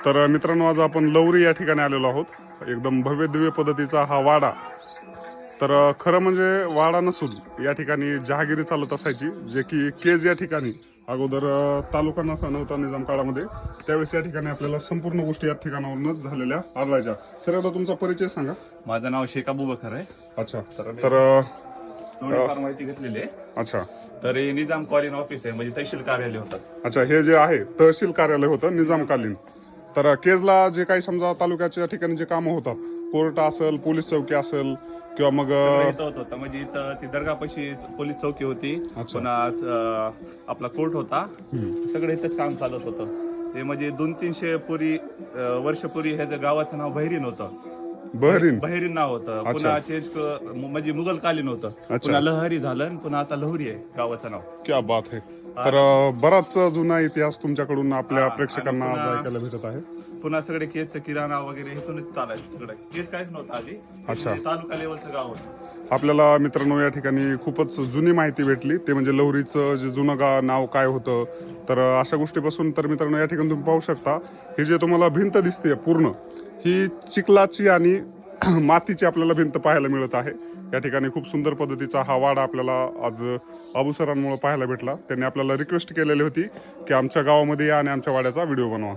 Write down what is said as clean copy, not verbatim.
तर मित्रांनो, आज आपण लवरी या ठिकाणी आलेलो आहोत. एकदम भव्य दिव्य पद्धतीचा हा वाडा. तर खरं म्हणजे वाडा नसून या ठिकाणी जहागिरी चालत असायची, जे की केज या ठिकाणी अगोदर तालुका नव्हता निजाम काळामध्ये. त्यावेळेस या ठिकाणी आपल्याला संपूर्ण गोष्टी या ठिकाणावरूनच झालेल्या आढळायच्या. सर, आता तुमचा परिचय सांगा. माझं नाव शेख अबूबकर आहे. अच्छा. तर तर थोडीफार माहिती घेतलेली आहे. अच्छा तर हे निजाम कॉलिन ऑफिस आहे, म्हणजे तहसील कार्यालय होतं. अच्छा, हे जे आहे तहसील कार्यालय होतं निजामकालीन. तर केजला जे काही समजा तालुक्याच्या ठिकाणी जे कामं होतात, कोर्ट असेल, पोलीस चौकी असेल, किंवा मग सगळं इथं होतं. म्हणजे इथं ती दर्गापाशी पोलीस चौकी होती, अच्छा. पुन्हा आपला कोर्ट होता. सगळं इथंच काम चालत होतं. ते म्हणजे 200-300 वर्षपूर्वी ह्याचं गावाचं नाव बहिरीन होतं. बहिरीन नाव होतं. पुन्हा चेंज म्हणजे मुघलकालीन होतं. पुन्हा लहरी झालं आणि पुन्हा आता लहुरी आहे गावाचं नाव. क्या बात आहे. तर बराच जुना इतिहास तुमच्याकडून आपल्या प्रेक्षकांना आज ऐकायला भेटत आहे. पुन्हा सगळे केजचं किराणा वगैरे इथूनच चालायचं. सगळं केज काहीच नव्हतं आधी. अच्छा. तालुका लेवलचं गाव होतं. आपल्याला मित्रांनो या ठिकाणी खूपच जुनी माहिती भेटली. ते म्हणजे लवरीचं जे जुनं नाव काय होतं. तर अशा गोष्टीपासून तर मित्रांनो या ठिकाणी तुम्ही पाहू शकता, ही जे तुम्हाला भिंत दिसते पूर्ण, ही चिखलाची आणि मातीची आपल्याला भिंत पाहायला मिळत आहे. या ठिकाणी खूप सुंदर पद्धतीचा हा वाडा आपल्याला आज अबू सरांमुळे पाहायला भेटला. त्यांनी आपल्याला रिक्वेस्ट केलेली होती की आमच्या गावामध्ये या आणि आमच्या वाड्याचा व्हिडिओ बनवा.